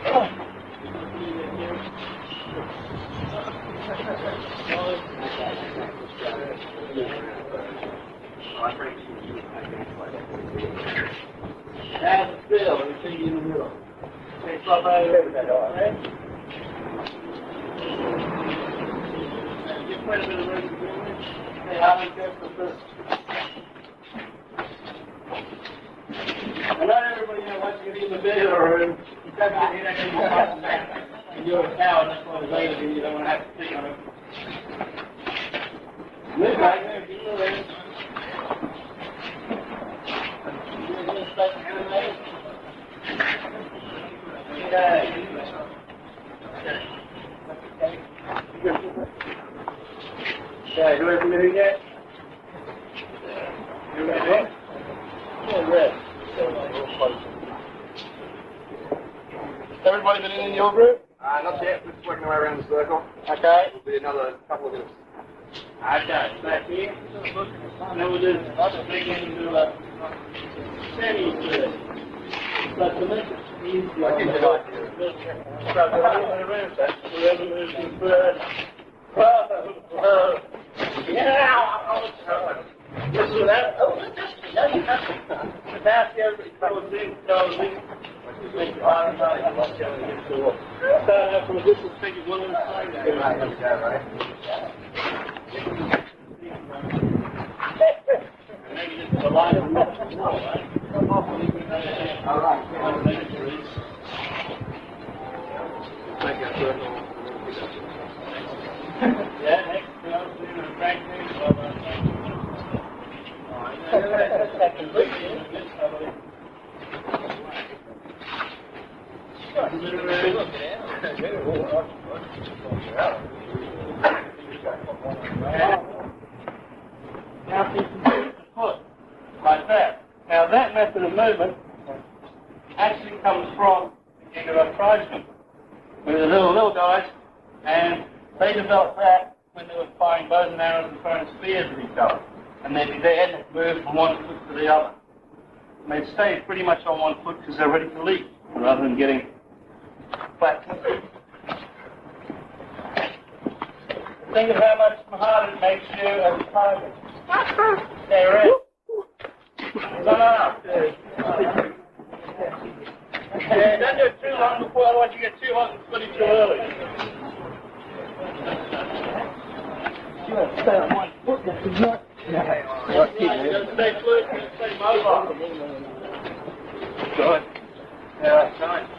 How's it feel? Let me see you in the middle. Okay, stop right over that, all right? Give quite a bit of room to do it. Okay, how many goes for this? And not everybody wants to get in the bed or room. You can't get in there and you're a cow, and that's why it's later, and you don't want to have to sit on it. Move back there, give it a rest. Okay, who hasn't been in yet? You ready? Yeah, red. Everybody been in your group? Not yet, we're just working our way around the circle. Okay. It'll be another couple of minutes. Okay, back here. And then we'll do another big end and do a semi-third. But to make it easier, I'll give you an idea. Whoever moves in first. Listen to that. Oh, no, you have to. The basket, everybody goes in. Make your arms out and watch out and get to it. Start out from a distance, take it one at a time. Maybe just a line of right? All right. Yeah, next thing I'll do is practice. Now you can do the foot like that. Now that method of movement actually comes from the Geoff Rudd, with the little guys, and they developed that when they were firing bows and arrows and throwing spears at each other. And they'd be there and they'd move from one foot to the other. And they'd stay pretty much on one foot because they're ready to leap, rather than getting flat. Think of how much harder it makes you as a pilot. Stay ready. No. Yeah, don't do it too long before, otherwise you get too hot and sweaty too early. You have to stay on one foot, that's not. You got to stay fluid, you got to stay mobile. Good. Yeah, that's nice.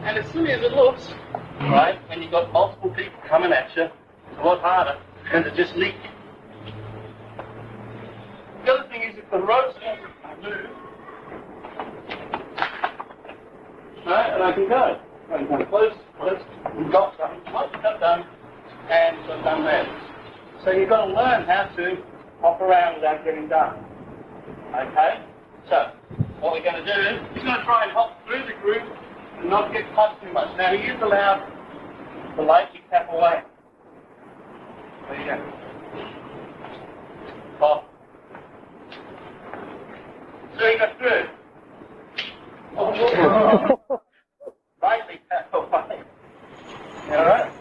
And as silly as it looks, right, when you've got multiple people coming at you, it's a lot harder than to just leap. The other thing is if the ropes move, right, and I can go. I can come close, and got something, got done, and so I've done that. So you've got to learn how to hop around without getting done. Okay? So, what we're going to do is, we're going to try and hop through the group and not get cut too much. Now, he is allowed to lightly tap away. There you go. Hop. So you got through. Lightly tap away. Alright?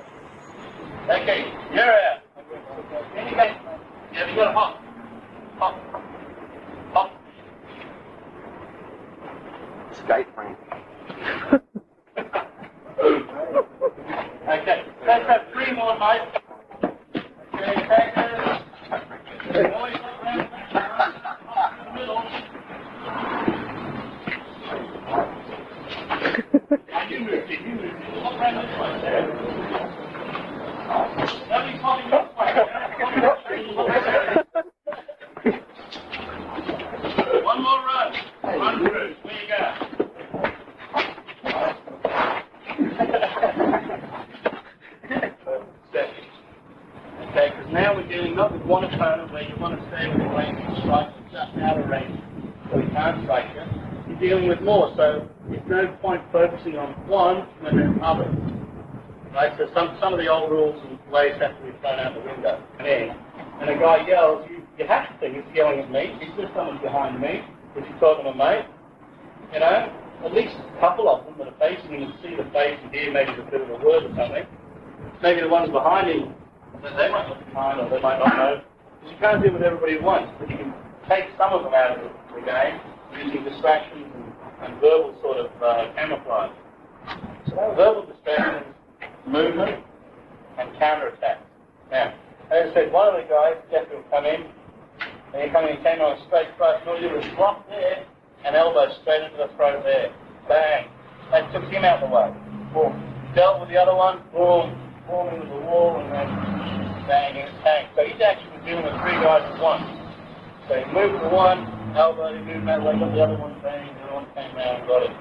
Okay, you're out. Then you go. Yeah, you got to hop. Hop. Hop. Skate frame. Okay, let's have 3 more, mate. Okay, take it. Always look around the middle. Now you move it. Look around this way. Nobody's hopping this way. One more run. Run through. Where you go? Okay, because now we're dealing not with one opponent where you want to stay within range and strike just out of range, so he can't strike you. You're dealing with more, so there's no point focusing on one when there's others. Right, so some of the old rules and ways have to be thrown out the window. And a guy yells, you have to think he's yelling at me. Is there someone behind me? Is he talking to me? You know, at least a couple of them that are facing him and see the face and hear maybe a bit of a word or something. Maybe the ones behind him, they might not be kind or they might not know. Because you can't deal with everybody at once, but you can take some of them out of the game using distractions and verbal sort of camouflage. So verbal distractions, movement, and counter-attack. Now, as I said, one of the guys, Geoff, will come in, and he came on a straight thrust, and all he did was drop there, and elbow straight into the throat there. Bang. That took him out of the way. Boom. Dealt with the other one, boom, boom into the wall, and then bang in his tank. So he's actually dealing with three guys at once. So he moved the one, elbow, he moved that way, got the other one, bang, the other one came around and got it.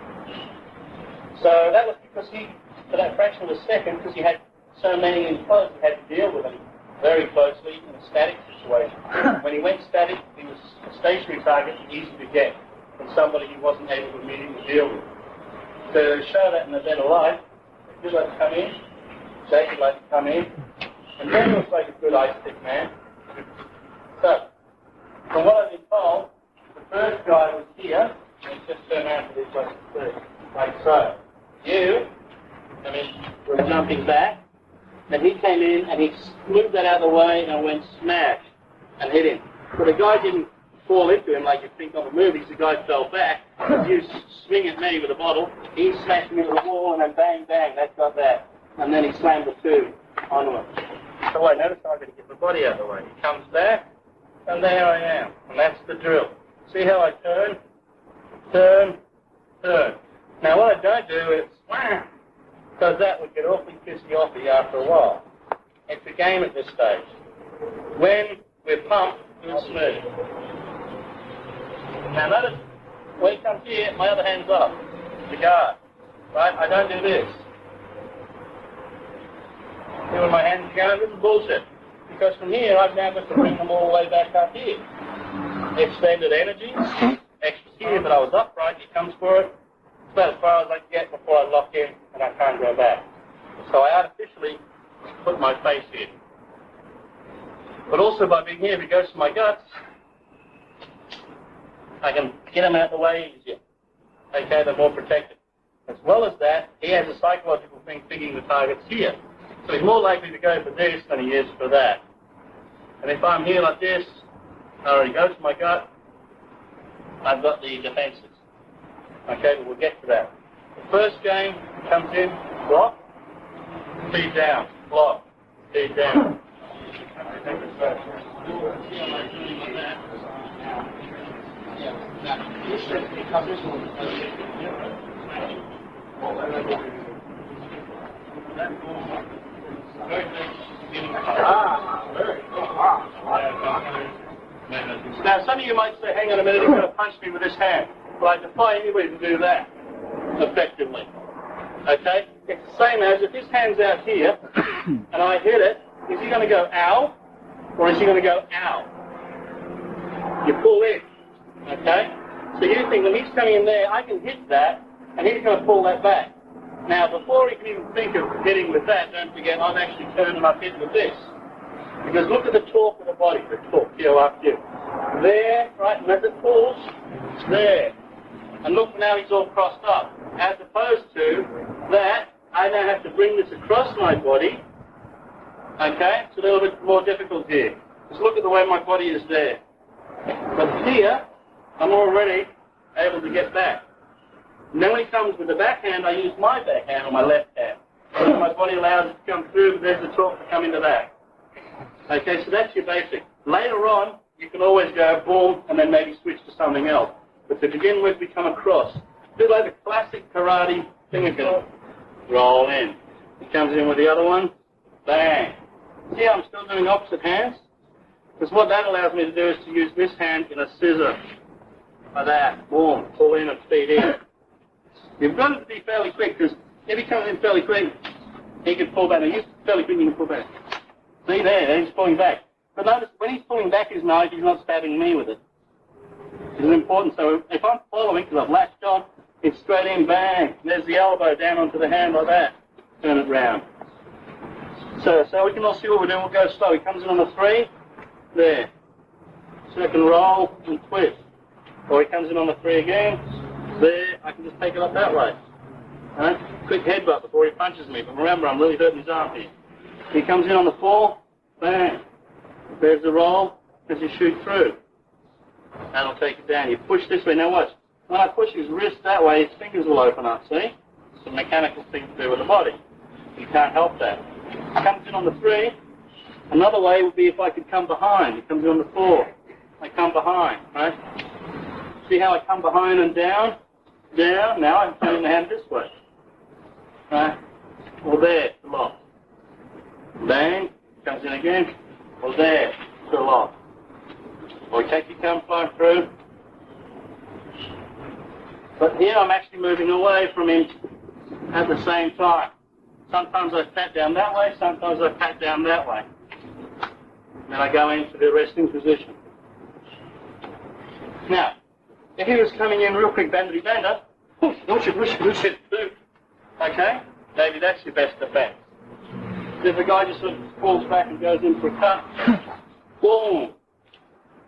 So that was because he, for that fraction of a second, because he had so many in close, he had to deal with them very closely in a static situation. When he went static, he was a stationary target, easy to get, from somebody he wasn't able to immediately deal with. So to show that in a better light, he'd like to come in, Jake would like to come in, and then looks like a good ice stick man. So, from what I've been told, the first guy was here, and just turned around to this like so. You, were jumping back, and he came in and he moved that out of the way and went smash and hit him. But the guy didn't fall into him like you think on the movies. The guy fell back. You swing at me with a bottle, he smashed me into the wall, and then bang, bang, that got that. And then he slammed the two onto him. So I noticed I've got to get my body out of the way. He comes back, and there I am. And that's the drill. See how I turn, turn, turn. Now what I don't do is wham, because that would get awfully pissy offy after a while. It's a game at this stage. When we're pumped, it's smooth. Now notice, when he comes here, my other hand's up, the guard. Right? I don't do this. See when my hands are going? This is bullshit. Because from here, I've now got to bring them all the way back up here. Extended energy, extra here, but I was upright, he comes for it. It's about as far as I can get before I lock in and I can't go back. So I artificially put my face in. But also by being here, if he goes to my guts, I can get him out of the way easier. Okay, they're more protected. As well as that, he has a psychological thing thinking the target's here. So he's more likely to go for this than he is for that. And if I'm here like this, or he goes to my gut, I've got the defenses. Okay, but we'll get to that. The first game comes in, block, feed down, block, feed down. Now, some of you might say, hang on a minute, he's going to punch me with this hand. Well, I defy anybody to do that effectively. Okay? It's the same as if his hand's out here and I hit it, is he going to go ow or is he going to go ow? You pull in. Okay? So you think when he's coming in there, I can hit that and he's going to pull that back. Now, before he can even think of hitting with that, don't forget, I've actually turned and I've hit with this. Because look at the torque of the body, the torque, QRQ. There, right, and as it pulls, it's there. And look, now he's all crossed up. As opposed to that, I now have to bring this across my body. Okay? It's a little bit more difficult here. Just look at the way my body is there. But here, I'm already able to get back. And then when he comes with the backhand, I use my backhand on my left hand. So my body allows it to come through, but there's the torque to come into that. Okay, so that's your basic. Later on, you can always go boom, and then maybe switch to something else. But to begin with, we come across. A bit like the classic karate thing, we can roll in. He comes in with the other one, bang. See how I'm still doing opposite hands? Because what that allows me to do is to use this hand in a scissor. Like that, boom, pull in and feed in. You've got it to be fairly quick, because if he comes in fairly quick, he can pull back. Now, he's fairly quick, he can pull back. See there, he's pulling back. But notice, when he's pulling back his knife, he's not stabbing me with it. This is important. So if I'm following, because I've latched on, it's straight in, bang. There's the elbow down onto the hand like that. Turn it round. So we can all see what we're doing. We'll go slow. He comes in on the 3. There. Second roll and twist. Or he comes in on the 3 again. There. I can just take it up that way. Alright? Quick headbutt before he punches me. But remember, I'm really hurting his arm here. He comes in on the 4. Bang. There's the roll as you shoot through. That'll take it down. You push this way. Now watch. When I push his wrist that way, his fingers will open up, see? It's a mechanical thing to do with the body. You can't help that. He comes in on the 3. Another way would be if I could come behind. He comes in on the 4. I come behind, right? See how I come behind and down? Down. Now I'm turning the hand this way. Right? Or there, to lock. Bang. Comes in again. Or there, to lock. Or take your come flying through. But here I'm actually moving away from him at the same time. Sometimes I pat down that way, sometimes I pat down that way. Then I go into the resting position. Now, if he was coming in real quick, bender, push it, boom. Okay? Maybe that's your best defense. If the guy just sort of falls back and goes in for a cut, boom.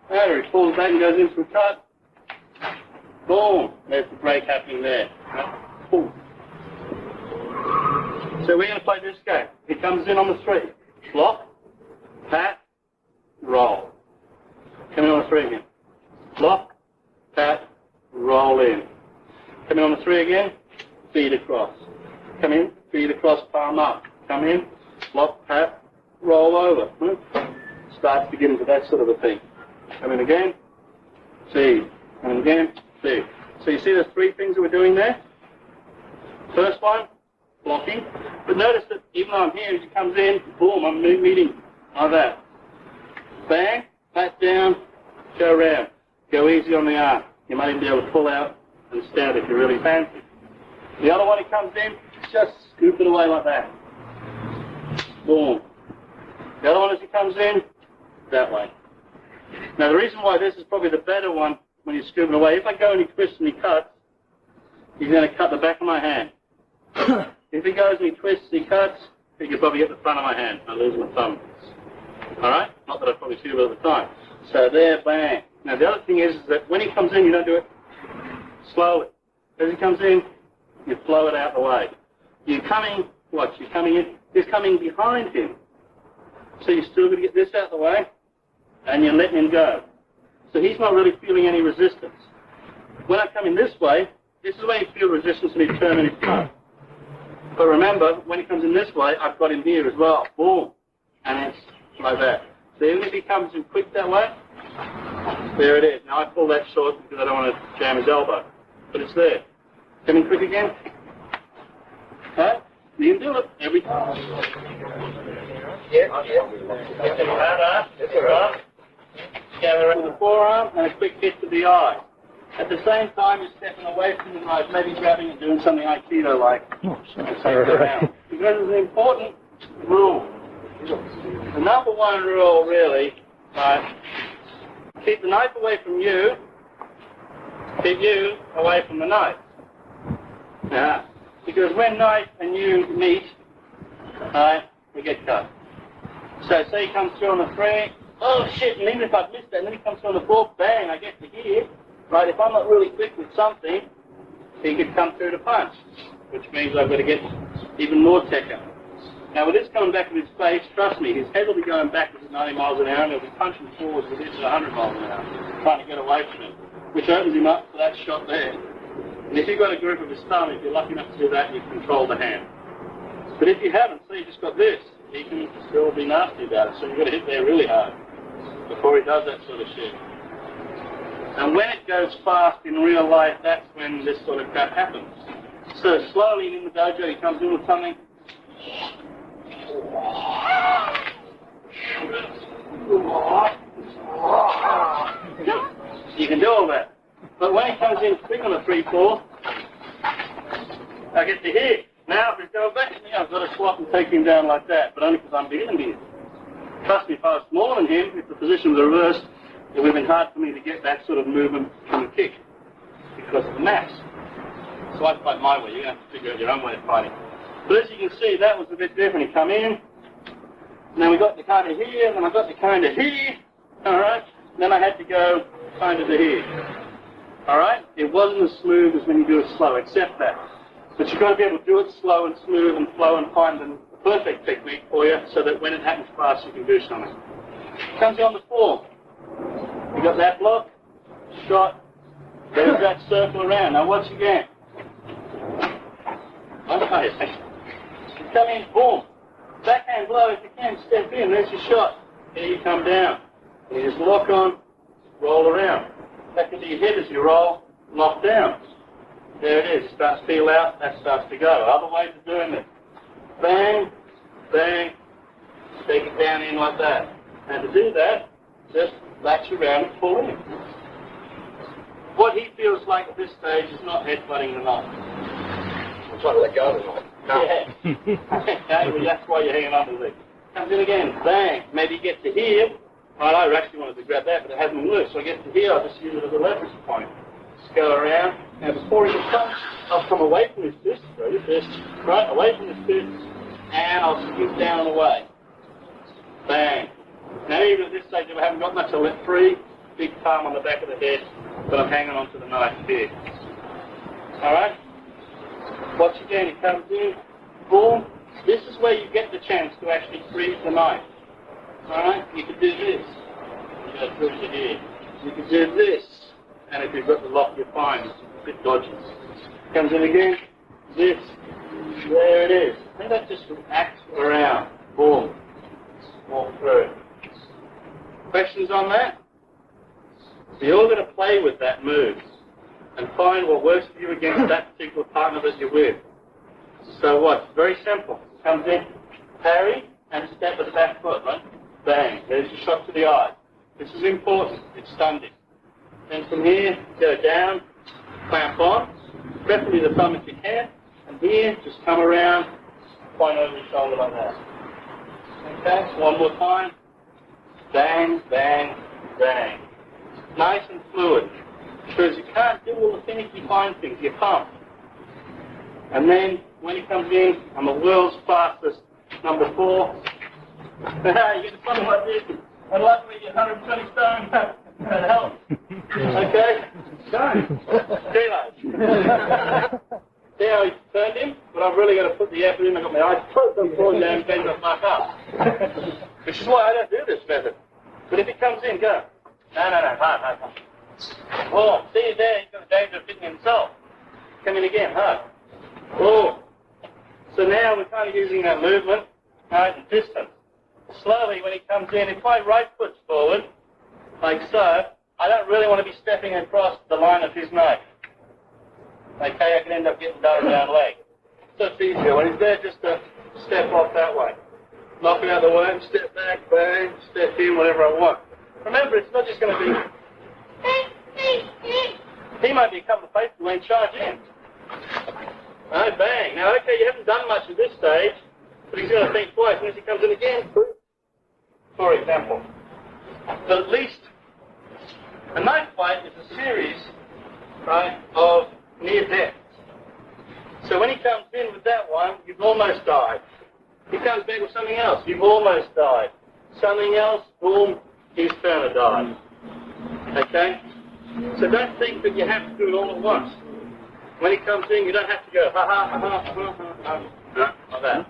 There, he falls back and goes in for a cut, boom. There's the break happening there. Boom. So we're going to play this game. He comes in on the 3. Block, pat, roll. Come in on the 3 again. Block, pat, roll in. Come in on the 3 again, feed across. Come in, feed across, palm up. Come in, block, pat, roll over. Starts to get into that sort of a thing. Come in again, feed. Come in again, feed. So you see the 3 things that we're doing there? First one, blocking. But notice that even though I'm here, as he comes in, boom, I'm meeting like that. Bang, pat down, go around. Go easy on the arm. You might even be able to pull out and stab if you really fancy. The other one, he comes in, just scoop it away like that. Boom. The other one as he comes in, that way. Now the reason why this is probably the better one when you scoop it away, if I go and he twists and he cuts, he's going to cut the back of my hand. If he goes and he twists, he cuts, he could probably get the front of my hand. I lose my thumb. Alright? Not that I probably feel it at the time. So there, bang. Now the other thing is that when he comes in, you don't do it slowly. As he comes in, you flow it out the way. You're coming, watch, you're coming in, he's coming behind him. So you're still going to get this out the way, and you're letting him go. So he's not really feeling any resistance. When I come in this way, this is where you feel resistance when you turn and he cut. But remember, when he comes in this way, I've got him here as well. Boom. And it's like that. So even if he comes in quick that way, there it is. Now I pull that short because I don't want to jam his elbow. But it's there. Come in quick again. Okay? You can do it every time. Yeah. Get the arm, gather around the forearm, and a quick hit to the eye. At the same time, you're stepping away from the knife, maybe grabbing and doing something Aikido-like. And take it down. Because it's an important rule. The number one rule, really, keep the knife away from you, keep you away from the knife. Yeah. Because when knife and you meet, we get cut. So say he comes through on the 3, oh shit, and even if I've missed that, and then he comes through on the 4, bang, I get to here. Right, if I'm not really quick with something, he could come through to punch, which means I've got to get even more tech up. Now with this coming back in his face, trust me, his head will be going backwards at 90 miles an hour, and he'll be punching forwards with this at 100 miles an hour, trying to get away from him, which opens him up for that shot there. And if you've got a grip of his thumb, if you're lucky enough to do that, you control the hand. But if you haven't, say you just got this, he can still be nasty about it, so you've got to hit there really hard before he does that sort of shit. And when it goes fast in real life, that's when this sort of crap happens. So slowly in the dojo, he comes in with something. You can do all that. But when he comes in quick on a 3-4, I get to hit. Now if he's going back to me, I've got to swap and take him down like that, but only because I'm bigger than he is. Trust me, if I was smaller than him, if the position was reversed, it would have been hard for me to get that sort of movement from the kick because of the mass. So I fight my way. You're going to have to figure out your own way of fighting. But as you can see, that was a bit different. He come in, And then we got to kind of here, and then I got to kind of here. All right. Then I had to go kind of to here. All right. It wasn't as smooth as when you do it slow, except that. But you've got to be able to do it slow and smooth and flow and find the perfect technique for you, so that when it happens fast, you can do something. Comes on the form. You got that block, shot. There's that circle around. Now watch again. Okay. You come in, boom. Backhand blow, if you can, step in, there's your shot. Here you come down. And you just lock on, roll around. That can be your head as you roll, lock down. There it is. Starts to feel out, that starts to go. Other ways of doing it. Bang, bang, take it down in like that. And to do that, just latch around and pull in. What he feels like at this stage is not headbutting the knot. I'm trying to let go of the knot. No. Yeah. Okay, well, that's why you're hanging on to it. Comes in again, bang. Maybe you get to here. Right, I actually wanted to grab that, but it hasn't moved. So I get to here, I'll just use it as a leverage point. Just go around. Now before he can punch, I'll come away from his fist, throw your fist, right, away from his fist, and I'll scoot down and away. Bang. Now even at this stage, I haven't got much, I'll let free. Big palm on the back of the head, but I'm hanging on to the knife here. Alright? Watch again, it comes in, boom. This is where you get the chance to actually freeze the knife. Alright? You could do this. You go through to here. You could do this. And if you've got the lock, you're fine. It's a bit dodgy. Comes in again, this. There it is. And that just acts around. Boom. Walk through. Questions on that? So you're going to play with that move and find what works for you against that particular partner that you're with. So what? Very simple. Comes in, parry, and step with the back foot, right? Bang. There's your shot to the eye. This is important. It's stunned it. Then from here, go down, clamp on, preferably the thumb if you can, and here, just come around, point over your shoulder like that. Okay, so one more time. Bang, bang, bang. Nice and fluid. Because you can't do all the finicky fine things, you pump. And then, when he comes in, I'm the world's fastest, number 4. You get something like this, and luckily you're 120 stone, that helps. Okay? Go. Kilos. See how he turned him? But I've really got to put the effort in. I've got my eyes closed, I'm falling down, bend the fuck up. Which is why I don't do this method. But if he comes in, go. No, hard. Oh, see there, he's got a danger of hitting himself. Come in again, hard. Oh. So now we're kind of using that movement, right, and distance. Slowly, when he comes in, if my right foot's forward, like so, I don't really want to be stepping across the line of his knife. Okay, I can end up getting down leg. So it's easier. When he's there, just to step off that way. Knock it out of the way, step back, bang, step in, whatever I want. Remember, it's not just going to be... He might be a couple of paces away and charge in. Alright, bang. Now, okay, you haven't done much at this stage, but he's going to think twice, and as he comes in again, for example. But at least, a knife fight is a series, right, of near deaths. So when he comes in with that one, you've almost died. He comes back with something else, you've almost died. Something else, boom, he's going to die. Okay? So don't think that you have to do it all at once. When he comes in, you don't have to go, no, like that.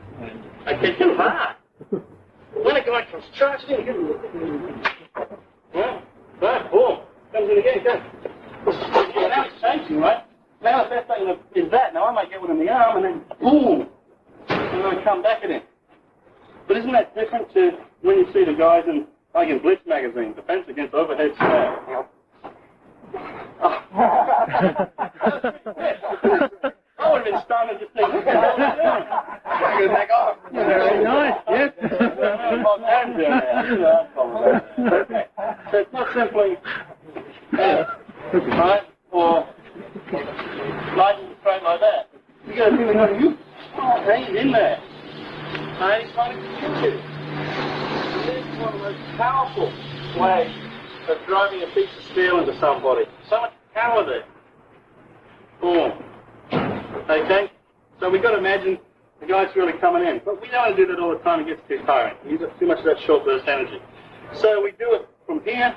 Okay, too hard. When a guy comes charging in, right, boom, comes in again, goes. Now it's changing, right? Now the best thing is that. Now I might get one in the arm and then boom, and I come back at him. But isn't that different to when you see the guys in, like in Blitz magazine, Defense Against Overhead Stab? I would have been stunned and just thinking, what the hell are you doing? Go back off. Very nice, yes. Okay. So it's not simply, right, or nice and straight like that. You got a feeling on you, he's in there. Right, he's trying to kill you. This is one of the most powerful ways of driving a piece of steel into somebody. So much power there. Boom. Okay? So we've got to imagine the guy's really coming in. But we don't want to do that all the time, it gets too tiring. You use too much of that short burst energy. So we do it from here,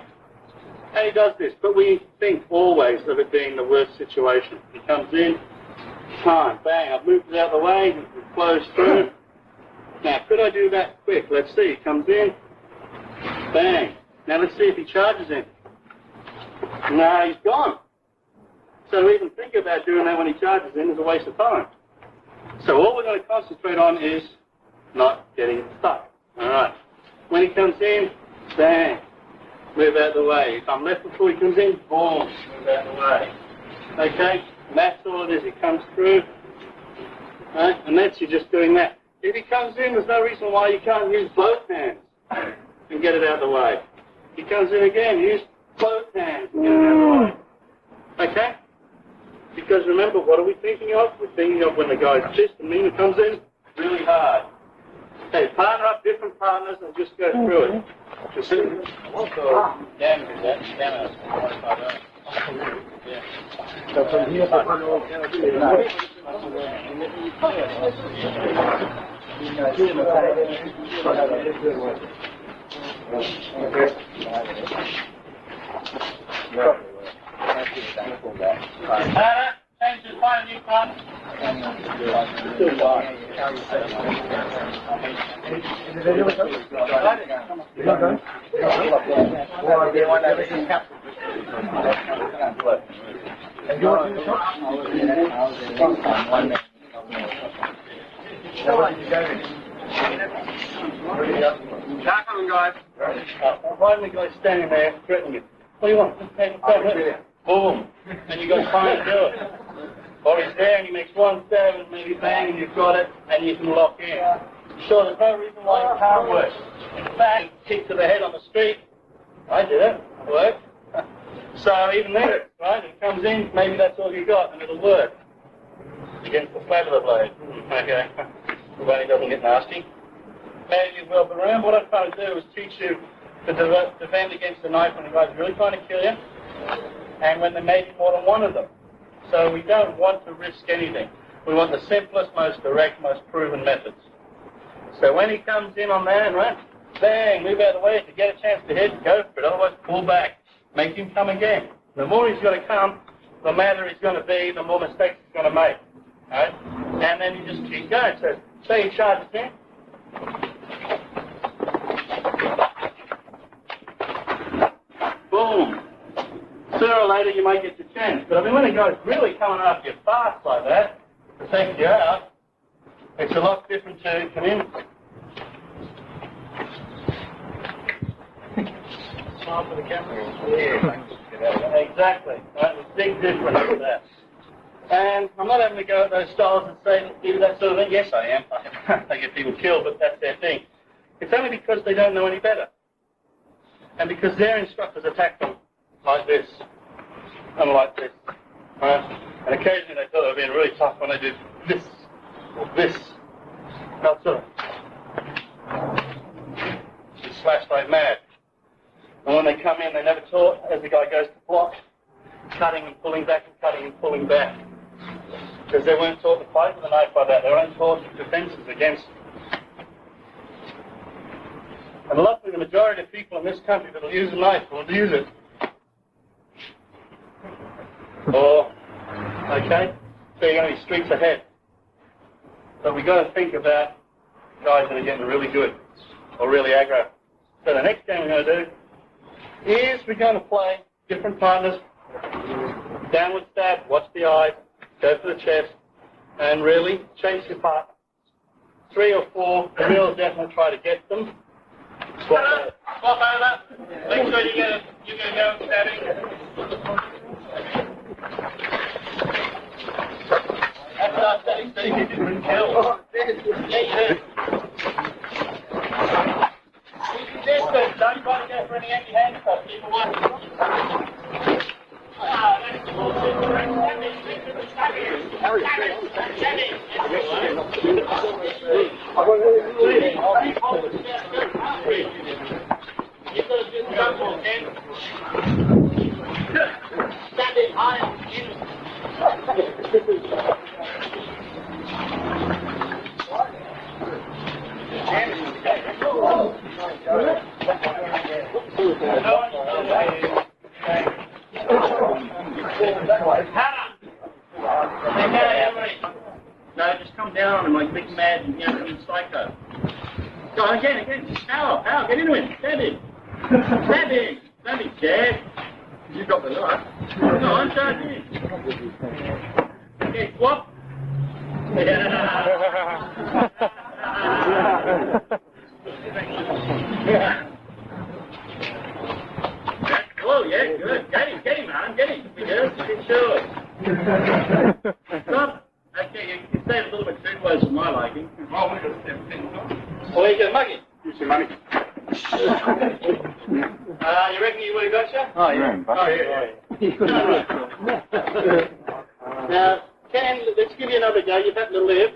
and he does this. But we think always of it being the worst situation. He comes in, time, bang, I've moved it out of the way, it flows through. Now, could I do that quick? Let's see. He comes in, bang. Now let's see if he charges in. No, he's gone. So to even think about doing that when he charges in is a waste of time. So all we're going to concentrate on is not getting stuck. All right. When he comes in, bang, move out of the way. If I'm left before he comes in, boom, move out of the way. Okay? And that's all it is. He comes through, right? And that's you just doing that. If he comes in, there's no reason why you can't use both hands and get it out of the way. He comes in again, use both hands and get it out of the way. Okay? Because remember, what are we thinking of? We're thinking of when the guy's pissed and Nina comes in really hard. Okay, partner up different partners and just go through it. Just So from here to change to find a new one. guys. Why the guy's standing there threatening you? What do you want? Boom. And you go try and do it. Or he's there and he makes one stab and maybe bang and you've got it and you can lock in. Sure, there's no reason why it can't work. In fact, kick to the head on the street. I did it. It worked. So even then, right, it comes in, maybe that's all you got and it'll work. Against the flat of the blade. Okay. Provided it doesn't get nasty. Maybe you will, but remember what I'm trying to do is teach you to defend against the knife when the guy's really trying to kill you and when there may be more than one of them. So we don't want to risk anything. We want the simplest, most direct, most proven methods. So when he comes in on that, right, bang, move out of the way. If you get a chance to hit, go for it. Otherwise, pull back. Make him come again. The more he's going to come, the madder he's going to be, the more mistakes he's going to make. Right? And then you just keep going. So say he charges in. Boom. Sooner or later you might get your chance. But I mean, when a guy's really coming after you fast like that, to take you out, it's a lot different to come in. Smile for the camera. Yeah. Exactly. Right? There's a big difference with that. And I'm not having to go at those styles and say, do that sort of thing. Yes, I am. They get people killed, but that's their thing. It's only because they don't know any better. And because their instructors attack them like this and like this. Right? And occasionally they thought they were being really tough when they did this or this. Not sort of. Just slash like mad. And when they come in, they never taught, as the guy goes to block, cutting and pulling back and cutting and pulling back. Because they weren't taught to fight with a knife like that. They were only taught defenses against. And luckily, the majority of people in this country that will use a knife will use it. Or, okay, so you're going to be streets ahead. But we've got to think about guys that are getting really good or really aggro. So the next game we're going to do is we're going to play different partners, downward stab, watch the eyes, go for the chest, and really chase your partner. 3 or 4, the real definitely try to get them. Swap over. Make sure you get go stabbing. That's not stabbing, so you didn't kill. Yeah, you did. You can do this, don't try to go for any empty handcuffs. Keep away. That's bullshit. You've got to do the jump in. Stand it higher. from psycho. Go on, again. Power, get into him. Stab him. Don't be scared. You got the knife. Go on, charge him. Okay, swap. Yeah. That's cool, yeah, good. Get him, man, get him. Good sure. Stop. Okay, you stayed a little bit too close for my liking. Oh, we got to step in. Well, you can mug him. Use your money. You reckon you would have got you? Oh, yeah. Now, let's give you another go. You've had to live.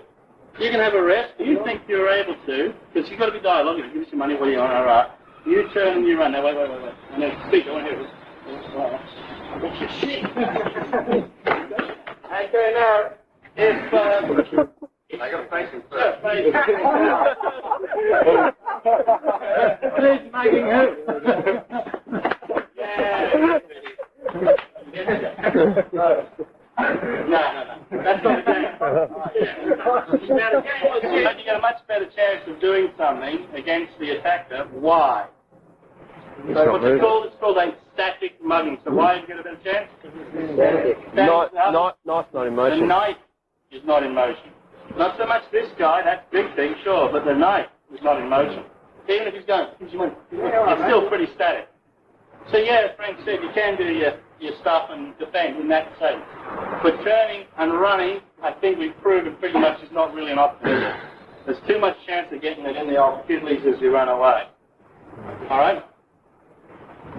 You can have a rest. You think you're able to, because you've got to be dialogical. Give us your money, what do you want? All right. You turn and you run. Now, wait. And then speak. I want to hear it. What's your shit? Okay, now, if... I got to face him first. Please, making who? No. That's not the game. Now, the game was you get a much better chance of doing something against the attacker. Why? So what's it called? It's called a static mugging. So why did you get a better chance? Knife's not in motion. The knife is not in motion. Not so much this guy, that's big thing, sure, but the knife is not in motion. Even if he's going, it's still pretty static. So yeah, as Frank said, you can do your stuff and defend in that sense. But turning and running, I think we've proven pretty much is not really an option. There's too much chance of getting it in the old fiddlies as you run away. Alright?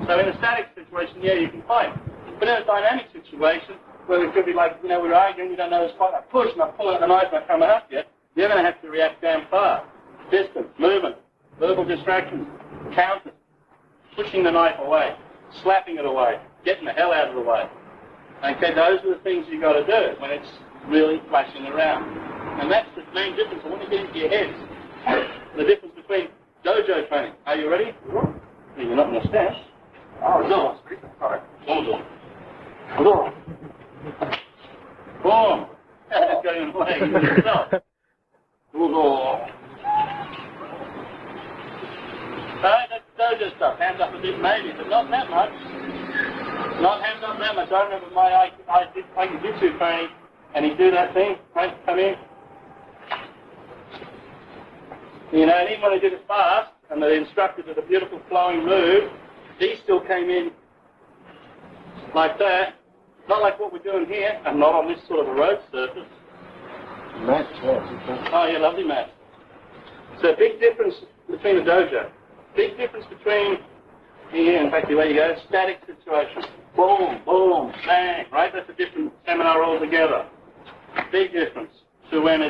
So in a static situation, yeah, you can fight. But in a dynamic situation, where it could be like, we're arguing, you don't know this fight, I push and I pull out the knife and I come at you, you're going to have to react damn fast. Distance, movement, verbal distractions, counter, pushing the knife away, slapping it away, getting the hell out of the way. Okay, those are the things you've got to do when it's really flashing around. And that's the main difference. I want to get into your heads. The difference between dojo training. Are you ready? You're not in a stance. Oh, no. Sorry. Boom. That's going in the leg yourself. That's dojo stuff. Hands up a bit maybe, but not that much. Not hands up that much. I remember I did jiu-jitsu training, and he'd do that thing, right? Come in. And even when I did it fast, and the instructor did a beautiful flowing move, he still came in like that. Not like what we're doing here, and not on this sort of a road surface. Mat, yeah. Oh, yeah, lovely mat. So big difference between a dojo. Big difference between, here, in fact, the way you go, static situation. Boom, boom, bang, right? That's a different seminar altogether. Big difference to when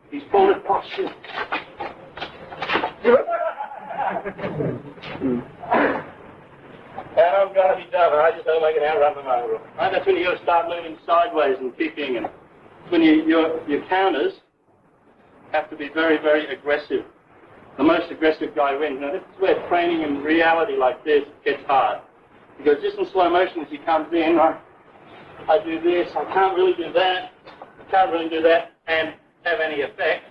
he's pulled it, oh, shit. And I'm going to be done, I just don't make an outrun them over. Right? That's when you got to start moving sideways and kicking, and when your counters have to be very, very aggressive. The most aggressive guy wins. Now, this is where training in reality like this gets hard. Because just in slow motion as he comes in, right, I do this, I can't really do that, and have any effect.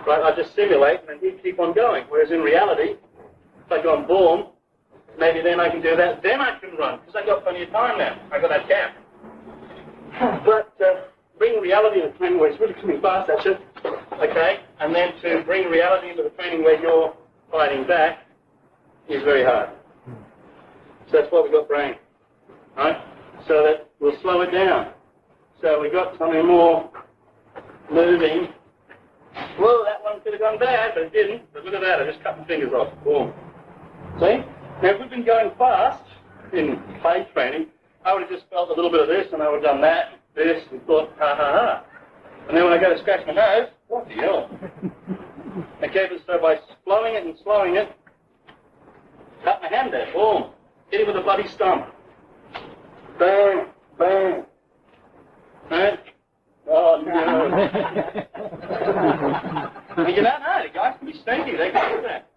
Right? I just simulate and he keep on going. Whereas in reality, if I go on boom, maybe then I can do that, then I can run, because I've got plenty of time now. I've got that gap. But bring reality into the training where it's really coming fast at you, okay, and then to bring reality into the training where you're fighting back is very hard. So that's why we've got brain, right? So that we'll slow it down. So we've got something more moving. Well, that one could have gone bad, but it didn't. But look at that, I just cut my fingers off. Boom. See? Now, if we've been going fast in play training, I would have just felt a little bit of this, and I would have done that, this, and thought, ha, ha, ha. And then when I go to scratch my nose, what the hell? Okay, but so by slowing it, cut my hand there, boom. Hit him with a bloody stump. Bang, bang. Right? Oh, no. And you don't know, the guys can be stinky, they can do that.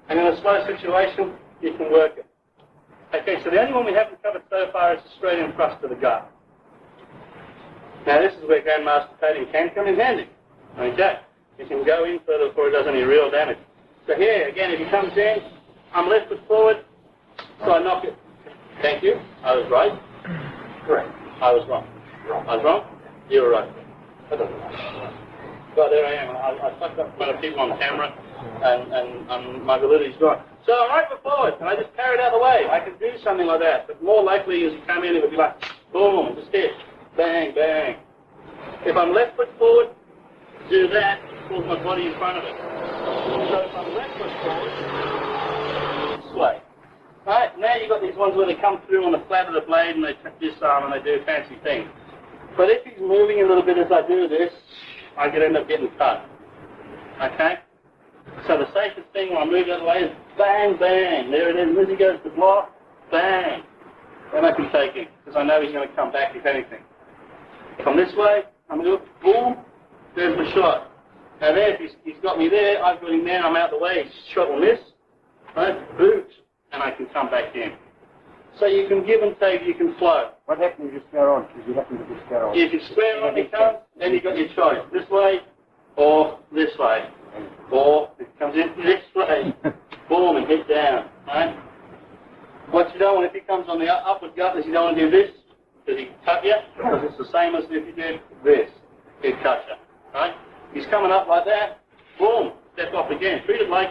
And in a slow situation, you can work it. Okay, so the only one we haven't covered so far is the Australian thrust to the gut. Now this is where grandmaster fighting can come in handy. Okay, you can go in further before it does any real damage. So here, again, if he comes in, I'm left foot forward, so I knock it. Thank you. I was right. Correct. I was wrong. I was wrong? You were right. But there I am. I fucked up in front of people on camera, and my validity's gone. So I'm right foot forward, and I just carry it out of the way. I can do something like that, but more likely as you come in, it would be like, boom, just hit, bang, bang. If I'm left foot forward, do that, pulls my body in front of it. So if I'm left foot forward, this way. Right, now you've got these ones where they come through on the flat of the blade and they disarm and they do fancy things. But if he's moving a little bit as I do this, I could end up getting cut. Okay? So the safest thing when I move out of the way is bang, bang. There it is. As he goes to block, bang. Then I can take him because I know he's going to come back if anything. Come this way, I'm going to go, boom, there's the shot. Now there, if he's got me there, I've got him there, I'm out the way, his shot will miss, right, boot, and I can come back in. So you can give and take, you can flow. What happens if you square on? Because you happen to be square on. If you square on, he comes, then you've got your choice, this way or this way. Or if it comes in this way, boom, and hit down, right? What you don't want if he comes on the upward gut is you don't want to do this, because he can cut you, because it's the same as if you did this. He'd cut you, right? He's coming up like that, boom, step off again. Treat it like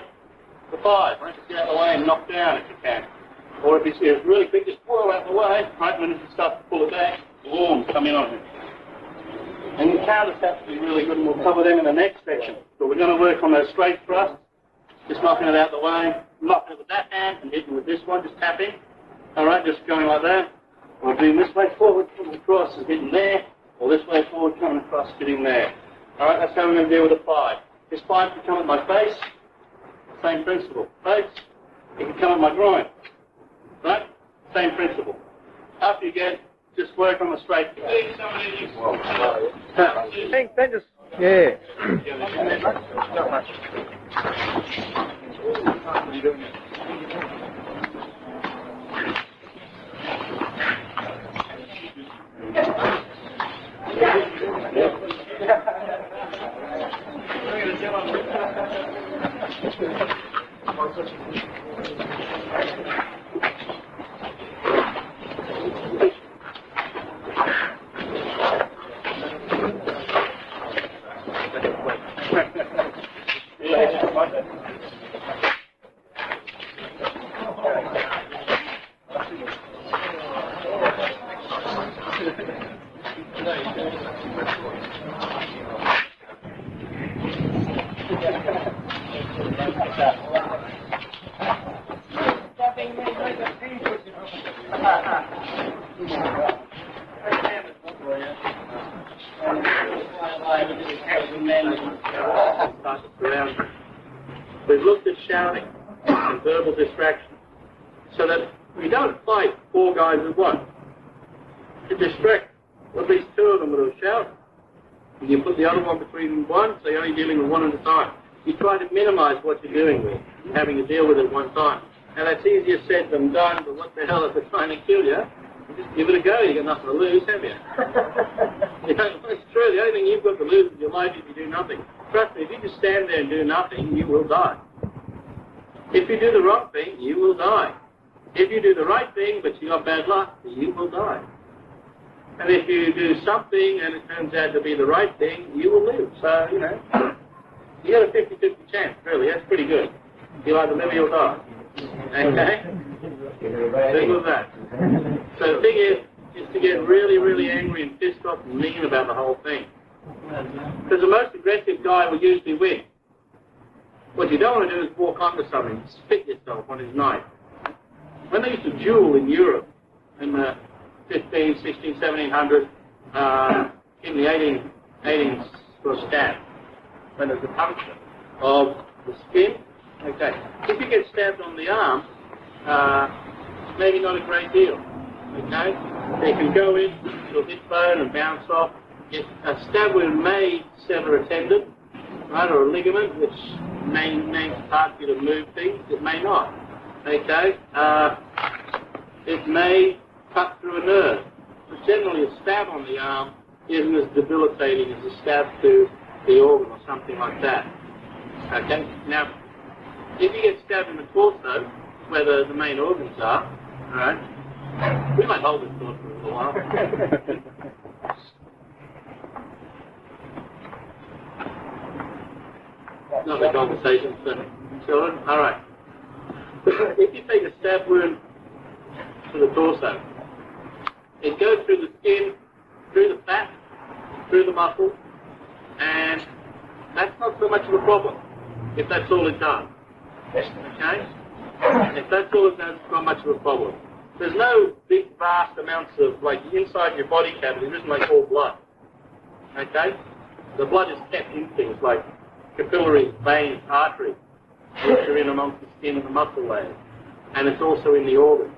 the 5, right? Just get out of the way and knock down if you can. Or if it's really quick, just pull out of the way, right? When you start to pull it back, boom, come in on him. And your counters have to be really good, and we'll cover them in the next section. But we're going to work on those straight thrusts, just knocking it out the way, knocking it with that hand, and hitting with this one, just tapping. All right, just going like that. Or doing this way forward, coming across and hitting there, or this way forward, coming across, hitting there. All right, that's how we're going to deal with the 5. This 5 can come at my face, same principle. Face, it can come at my groin. Right? Same principle. After you get, just work on the straight. Hey, Ben, just... Yeah. Not much. What are you doing? We've looked at shouting and verbal distraction so that we don't fight 4 guys at once. To distract at least 2 of them with a shout, and you put the other one between one, so you're only dealing with one at a time. You try to minimize what you're doing with, having to deal with it at one time. Now that's easier said than done, but what the hell if they're trying to kill you? You just give it a go, you got nothing to lose, have you? It's true, the only thing you've got to lose in your life is you do nothing. Trust me, if you just stand there and do nothing, you will die. If you do the wrong thing, you will die. If you do the right thing, but you got bad luck, you will die. And if you do something and it turns out to be the right thing, you will live. So, you know, you got a 50-50 chance, really. That's pretty good. You'll either live or you'll die. Okay? Think of that. So the thing is to get really, really angry and pissed off and mean about the whole thing. Because the most aggressive guy will usually win. What you don't want to do is walk onto something, spit yourself on his knife. When they used to duel in Europe in the 15, 16, 1700s, in the 18 sort of stab, when there's a puncture of the skin, okay, if you get stabbed on the arm, maybe not a great deal, okay? They can go in, it'll hit bone and bounce off. A stab wound may sever a tendon, right, or a ligament, which may part you to move things. It may not, okay? It may cut through a nerve. But generally, a stab on the arm isn't as debilitating as a stab to the organ or something like that. Okay? Now, if you get stabbed in the torso, where the main organs are, alright, we might hold this thought for a little while. Not a conversation, children. Alright. If you take a stab wound to the torso, it goes through the skin, through the fat, through the muscle, and that's not so much of a problem if that's all it does. Okay? If that's all it does, it's not much of a problem. There's no big, vast amounts of, like, inside your body cavity, there isn't like all blood. Okay? The blood is kept in things like capillaries, veins, arteries, which are in amongst the skin and the muscle layers. And it's also in the organs.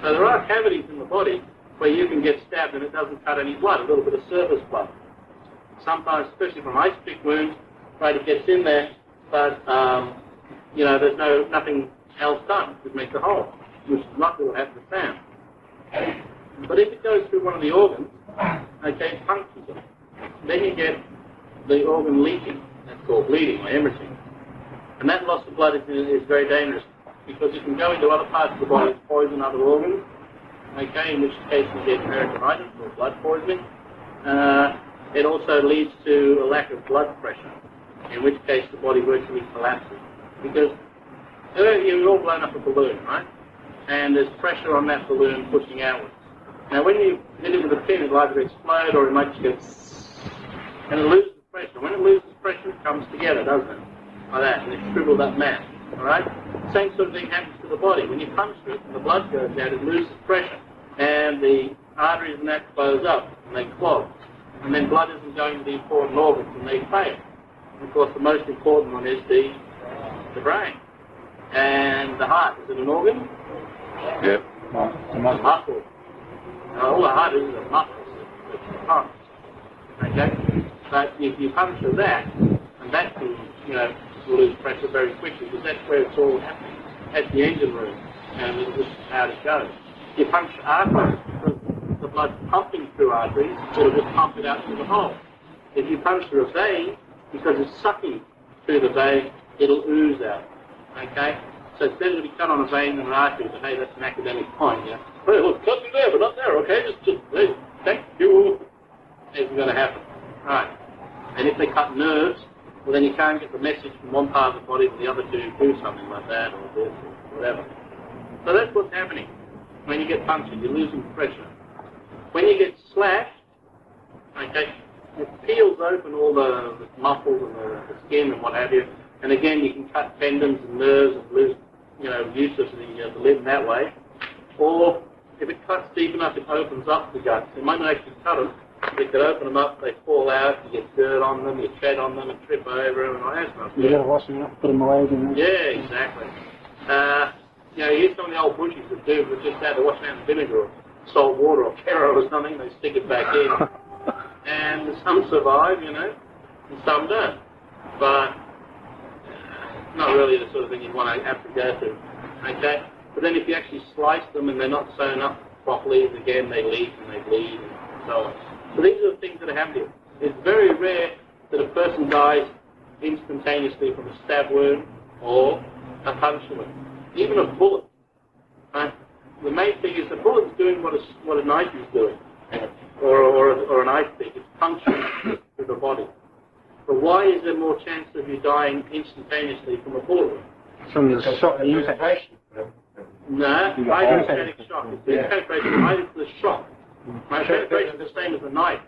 So there are cavities in the body where you can get stabbed and it doesn't cut any blood, a little bit of surface blood. Sometimes, especially from ice pick wounds, right, it gets in there, but, you know, there's nothing else done to make the hole, which is luckily what happens to Sam. But if it goes through one of the organs, okay, it punctures it. Then you get the organ leaking. That's called bleeding or hemorrhaging. And that loss of blood is very dangerous because it can go into other parts of the body, poison other organs, okay, in which case you get peritonitis or blood poisoning. It also leads to a lack of blood pressure, in which case the body virtually collapses. Because you're all blown up a balloon, right? And there's pressure on that balloon pushing outwards. Now when you hit it with a pin, it'll either explode or it might just go and it loses pressure. When it loses pressure, it comes together, doesn't it? Like that, and it's shriveled up mass. Alright? Same sort of thing happens to the body. When you puncture it and the blood goes out, it loses pressure. And the arteries and that close up and they clog. And then blood isn't going to the important organs and they fail. And of course the most important one is the brain. And the heart. Is it an organ? Yep. It's a muscle. All the heart is a muscle. It's a pump. Okay? But if you puncture that, and that can, you know, lose pressure very quickly, because that's where it's all happening. That's the engine room, and this is how it goes. If you puncture arteries, the blood pumping through arteries, it'll just pump it out through the hole. If you puncture a vein, because it's sucking through the vein, it'll ooze out. Okay? So it's better to be cut on a vein than an artery, but hey, that's an academic point, yeah? Hey, look, cut me there, but not there, okay? Just hey, thank you. It's going to happen. Right. And if they cut nerves, well then you can't get the message from one part of the body to the other to do something like that or this or whatever. So that's what's happening. When you get punctured, you're losing pressure. When you get slashed, okay, it peels open all the muscles and the skin and what have you. And again, you can cut tendons and nerves and lose, you know, use of the limb that way. Or if it cuts deep enough, it opens up the guts. It might not actually cut them. They could open them up, they fall out, you get dirt on them, you tread on them and trip over them and all that stuff. You got to wash them up, put them away, didn't you? Yeah, exactly. You know, here's some of the old bushies that do, but just out to wash out in vinegar or salt water or Kero or something, they stick it back in. And some survive, you know, and some don't. But not really the sort of thing you'd want to have to go through. Okay? But then if you actually slice them and they're not sewn up properly, again they leak and they bleed and so on. So these are the things that are happening. It's very rare that a person dies instantaneously from a stab wound or a puncture wound. Even a bullet. Right? The main thing is the bullet's doing what a knife is doing. Or an ice pick. It's puncturing through the body. But why is there more chance of you dying instantaneously from a bullet wound? From the shock, the impact. No, hydrostatic shock. It's the penetration right into the shock. My penetration is the same as a knife.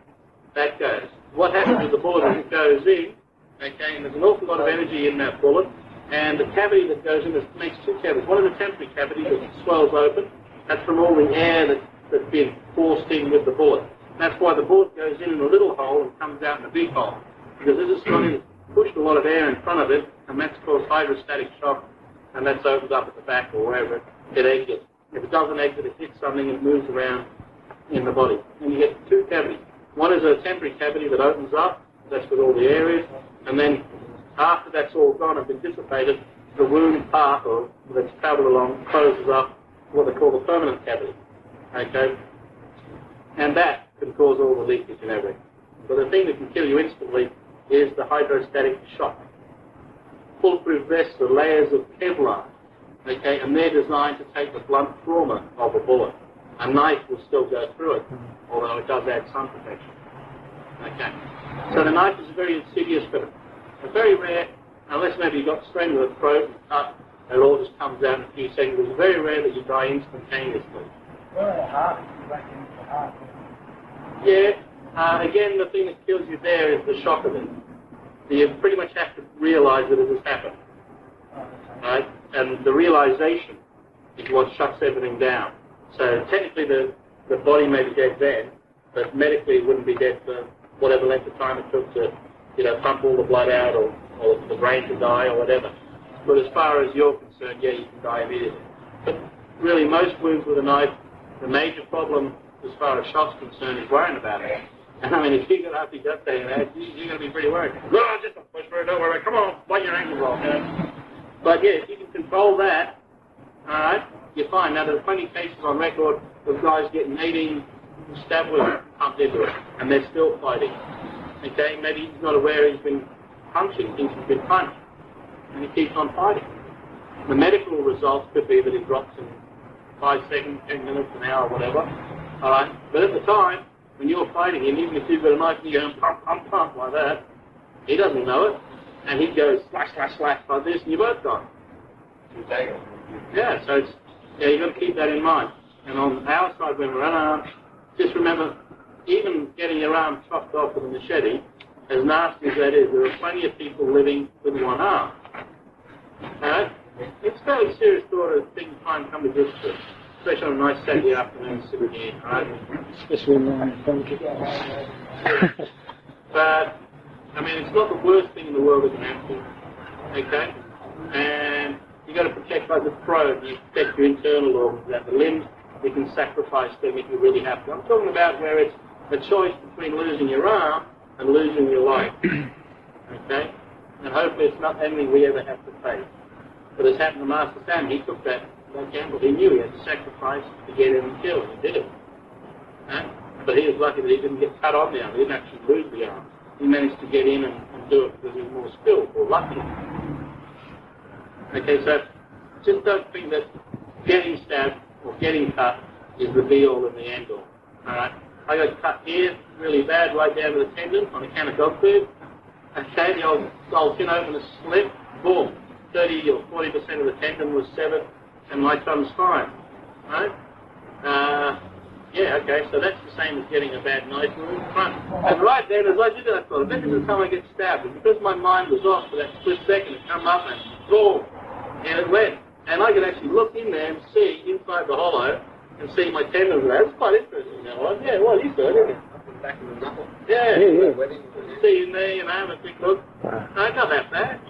That goes. What happens with the bullet is it goes in, okay, and there's an awful lot of energy in that bullet, and the cavity that goes in makes two cavities. One is a temporary cavity that swells open. That's from all the air that's been forced in with the bullet. That's why the bullet goes in a little hole and comes out in a big hole. Because this is something that's pushed a lot of air in front of it, and that's called hydrostatic shock, and that's opened up at the back or wherever it exits. If it doesn't exit, it hits something and it moves around in the body. And you get two cavities. One is a temporary cavity that opens up, that's where all the air is, and then after that's all gone and been dissipated, the wound path or that's travelled along closes up what they call the permanent cavity. Okay? And that can cause all the leakage and everything. But the thing that can kill you instantly is the hydrostatic shock. Bulletproof vests are layers of Kevlar, okay, and they're designed to take the blunt trauma of a bullet. A knife will still go through it, although it does add some protection. Okay, so the knife is a very insidious bit. It's very rare, unless maybe you got straight into the throat and cut, it all just comes out in a few seconds. It's very rare that you die instantaneously. Well, the heart, back into the heart. Yeah, again, the thing that kills you there is the shock of it. So you pretty much have to realize that it has happened. Right? And the realization is what shuts everything down. So technically the body may be dead then, but medically it wouldn't be dead for whatever length of time it took to, pump all the blood out or the brain to die or whatever. But as far as you're concerned, yeah, you can die immediately. But really, most wounds with a knife, the major problem as far as shock's concerned is worrying about it. And I mean, if you got up your gut day and that, you're going to be pretty worried. Oh, just a push for it, don't worry, come on, bite your ankles off. But yeah, if you can control that, alright, you're fine. Now, there's plenty of cases on record of guys getting 18 stab wounds pumped into it, and they're still fighting. Okay, maybe he's not aware he's been punching, thinks he's been punched, and he keeps on fighting. The medical results could be that he drops in 5 seconds, 10 minutes, an hour, whatever. Alright, but at the time, when you're fighting him, even if you've got a knife and you go pump, pump, pump like that, he doesn't know it, and he goes slash, slash, slash like this, and you're both gone. Yeah, so you've got to keep that in mind. And on our side, when we're unarmed, just remember, even getting your arm chopped off with a machete, as nasty as that is, there are plenty of people living with one arm. Alright? It's a fairly serious sort of thing to try and come to grips with, especially on a nice Saturday afternoon sitting here, right? Especially when But, I mean, it's not the worst thing in the world that can happen, okay? And you've got to protect like the throat, you protect your internal organs, that the limbs, you can sacrifice them if you really have to. I'm talking about where it's a choice between losing your arm and losing your life, okay? And hopefully it's not anything we ever have to face. But as happened to Master Sam, he took that gamble. He knew he had to sacrifice to get in and kill, and he did it. But he was lucky that he didn't get cut on the arm. He didn't actually lose the arm. He managed to get in and do it because he was more skilled or lucky. Okay, so just don't think that getting stabbed or getting cut is the be-all and the end-all. Alright? I got cut here really bad right down to the tendon on account of dog food. Okay, the old fin open a slip, boom. 30 or 40% of the tendon was severed, and my thumb's fine. Right? Yeah, okay, so that's the same as getting a bad knife wound. And right then, as I did that, I thought, this is the time I get stabbed. And because my mind was off for that split second, it come up and boom, and it went. And I could actually look in there and see inside the hollow and see my tendons. That's quite interesting. That was. Yeah, well, you saw it, didn't it? Back in the knuckle. Yeah. See in there, have a quick look. Not that bad.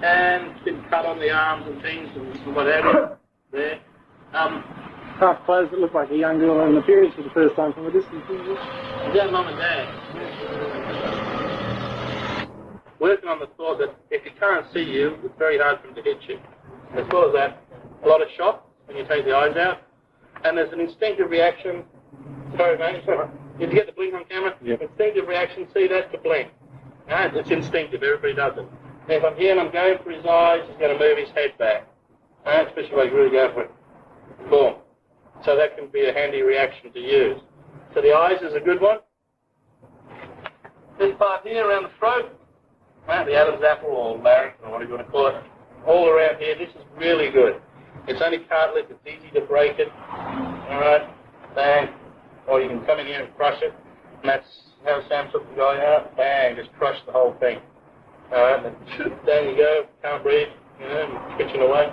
And been cut on the arms and things and whatever there. Half clothes that look like a young girl in the period for the first time from a distance. Is that mum and dad? Working on the thought that if he can't see you, it's very hard for him to hit you. As well as that, a lot of shock when you take the eyes out, and there's an instinctive reaction. Sorry, mate. Did you get the blink on camera? Yep. Instinctive reaction, see that to blink. It's instinctive, everybody does it. And if I'm here and I'm going for his eyes, he's going to move his head back. Especially if I really go for it. Boom. So that can be a handy reaction to use. So the eyes is a good one. This part here around the throat, the Adam's apple or larynx or whatever you want to call it, all around here, this is really good. It's only cartilage, it's easy to break it. Alright, bang. Or you can come in here and crush it. And that's how Sam took the guy out. Bang, just crush the whole thing. Alright, and down you go, can't breathe, and twitching away.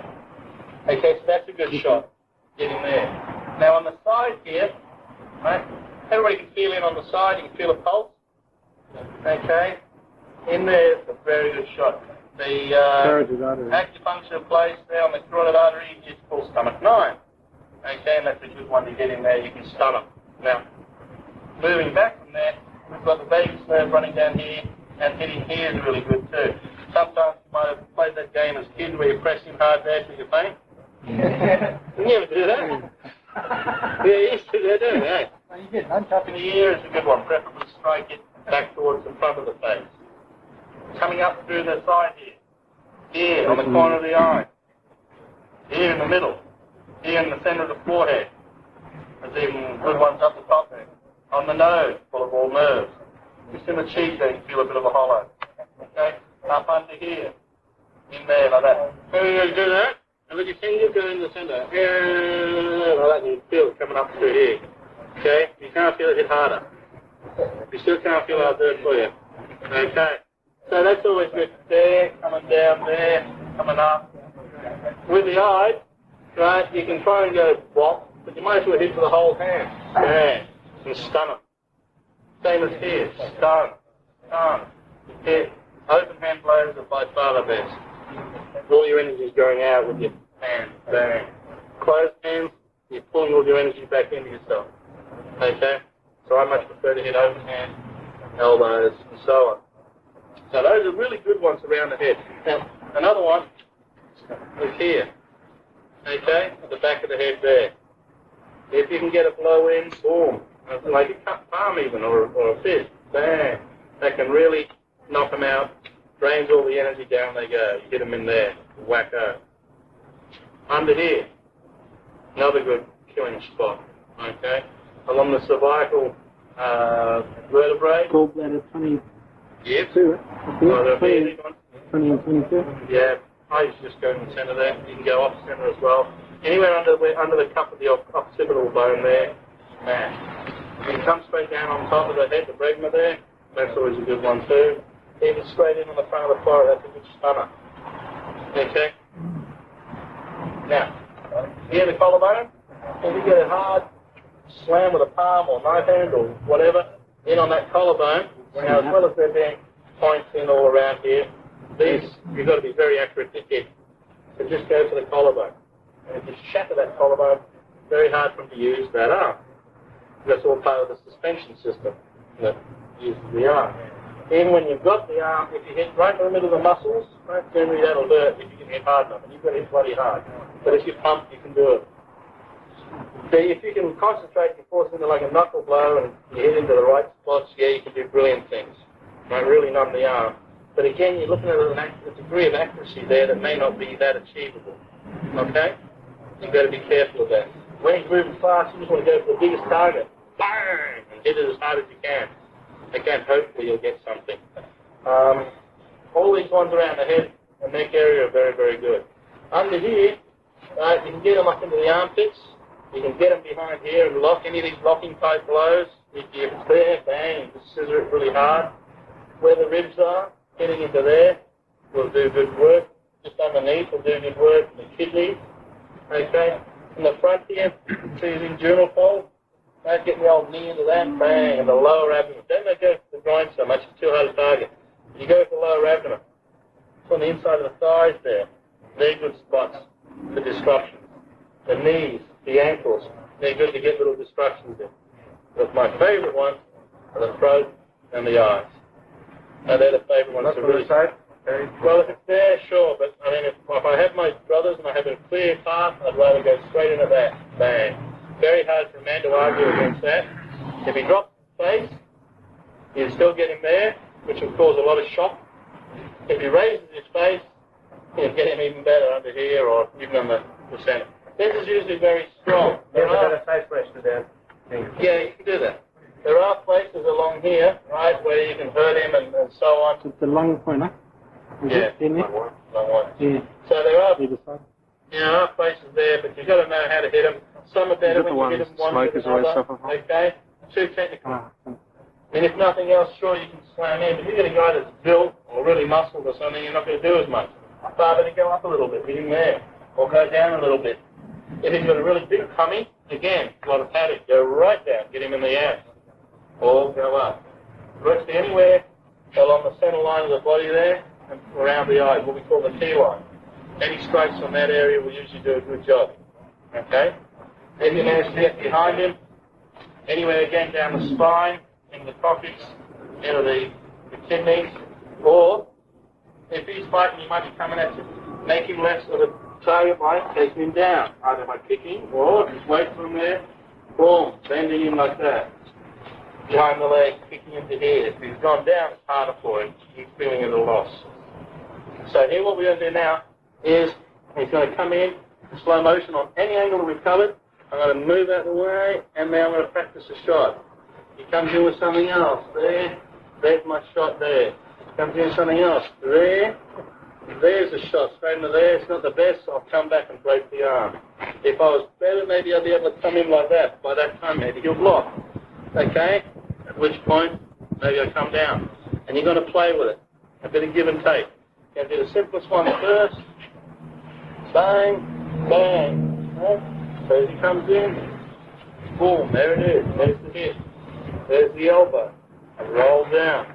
Okay, so that's a good shot. Get in there. Now on the side here, right, everybody can feel in on the side, you can feel a pulse. Okay, in there, it's a very good shot. The acupuncture place there on the carotid artery is called stomach 9. Okay, and that's a good one to get in there, you can stun them. Now, moving back from there, we've got the vagus nerve running down here, and hitting here is really good too. Sometimes you might have played that game as kids where you press him hard there till you faint. You ever do that? Yeah, you used to do that, don't you? Well, you did, untapping. In the ear is a good one, preferably strike it back towards the front of the face. Coming up through the side here on the corner of the eye, here in the middle, here in the center of the forehead. There's even good ones up the top there. On the nose, full of all nerves. Just in the cheek there, you feel a bit of a hollow. Okay? Up under here, in there, like that. So you're going to do that, and let your finger go in the center. Like that, you feel it coming up through here. Okay? You can't feel it hit harder. You still can't feel how it does for you. Okay? So that's always good. There, coming down there, coming up. With the eye, right, you can try and go block, but you might as well hit for the whole hand. Yeah. And stun them. Same as here. Stun. Hit. Open hand blows are by far the best. All your energy is going out with your hands. Bang. Closed hands, you're pulling all your energy back into yourself. Okay? So I much prefer to hit open hand, elbows, and so on. So those are really good ones around the head. Now, another one is here. Okay? At the back of the head there. If you can get a blow in, boom. Like a cut palm even, or a fist. Bang. That can really knock them out. Drains all the energy down, they go. You hit them in there. Wacko. Under here. Another good killing spot. Okay? Along the cervical vertebrae. Gallbladder 22. Yep. Oh, 20 and 22. Yeah. I used to just go in the centre there. You can go off centre as well. Anywhere under the cup of the occipital bone there. Man. You can come straight down on top of the head, the bregma there. That's always a good one too. Even straight in on the front of the forehead, that's a good stunner. Okay? Now, here the collarbone. If you get a hard slam with a palm or knife hand or whatever in on that collarbone, now as well as there being points in all around here, these, you've got to be very accurate to hit. So just go to the collarbone. And if you shatter that collarbone, it's very hard for them to use that arm. That's all part of the suspension system that uses the arm. Even when you've got the arm, if you hit right in the middle of the muscles, right, generally that'll hurt if you can hit hard enough. And you've got to hit bloody hard. But if you pump, you can do it. So if you can concentrate and force into like a knuckle blow and you hit into the right spots, yeah, you can do brilliant things. Right, really numb the arm. But again, you're looking at a degree of accuracy there that may not be that achievable. Okay? You've got to be careful of that. When you're moving fast, you just want to go for the biggest target. Bang! And hit it as hard as you can. Again, hopefully you'll get something. All these ones around the head and neck area are very, very good. Under here, you can get them up into the armpits. You can get them behind here and lock any of these locking type blows. If it's there, bang, just scissor it really hard. Where the ribs are, getting into there will do good work. Just underneath will do good work. The kidneys, okay. In the front here, see the inguinal fold. Right, getting the old knee into that, bang, and the lower abdomen. Don't let go to the groin so much, it's too hard to target. You go to the lower abdomen. It's on the inside of the thighs there. They're good spots for disruption. The knees, the ankles, they're good to get little disruptions in. But my favourite ones are the throat and the eyes. And they're the favourite ones to really say. Well, if it's there, sure, but I mean, if I have my brothers and I have a clear path, I'd rather go straight into that. Bang. Very hard for a man to argue against that. If he drops his face, you still get him there, which will cause a lot of shock. If he raises his face, you'll get him even better under here or even on the center. This is usually very strong. There's a better face rest to that. Yeah, you can do that. There are places along here, right, where you can hurt him and so on. It's the lung pointer. Yeah, long one. Yeah. So there are, Either side. are places there, but you've got to know how to hit them. Some are better when you hit them one with another. Okay? Too technical. And if nothing else, sure, you can slam in. But if you get a guy that's built or really muscled or something, you're not going to do as much. Far better go up a little bit, hit him there. Or go down a little bit. If he's got a really big tummy, again, a lot of padding. Go right down, get him in the ass. Or go up. Virtually anywhere along the center line of the body there and around the eyes, what we call the T-line. Any strikes on that area will usually do a good job. Okay? If you manage to get behind him, anywhere again down the spine, into the coccyx, into the kidneys, or if he's fighting, he might be coming at you. Make him less of a target by taking him down, either by kicking or just wait for him there, boom, bending him like that. behind the leg, kicking into here. If he's gone down, it's harder for him. He's feeling at a loss. So here what we're going to do now is he's going to come in slow motion on any angle that we've covered. I'm going to move out of the way, and now I'm going to practice a shot. He comes in with something else. There. There's my shot there. Comes in with something else. There. There's a shot straight into there. It's not the best, so I'll come back and break the arm. If I was better, maybe I'd be able to come in like that. By that time, maybe he'll block. Okay? At which point, maybe I come down. And you've got to play with it. A bit of give and take. You have to do the simplest one first. Bang, bang. Right? So as he comes in, boom, there it is. There's the hit. There's the elbow. And roll down.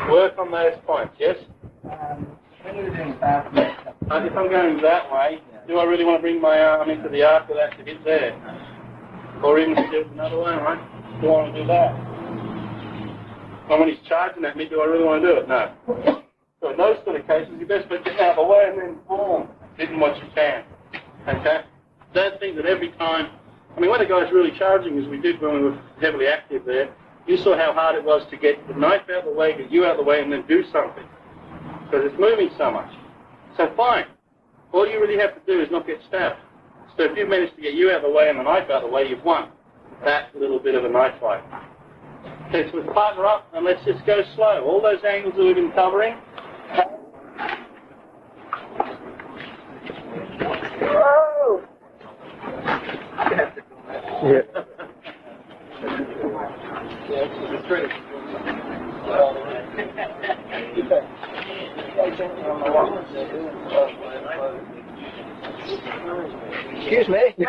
Work on those points, yes? When you're doing fast match, If I'm going that way, do I really want to bring my arm into the arc of that to hit there? Or even to do it another way, right? Do I want to do that? And when he's charging at me, do I really want to do it? No. So in those sort of cases, you best get out of the way and then boom, hitting what you can. Okay? Don't think that every time, I mean, when a guy's really charging, as we did when we were heavily active there, you saw how hard it was to get the knife out of the way, get you out of the way, and then do something. Because it's moving so much. So fine. All you really have to do is not get stabbed. So if you manage to get you out of the way and the knife out of the way, you've won that little bit of a knife fight. Okay, so let's partner up and let's just go slow. All those angles that we've been covering. Whoa! yeah. Excuse me.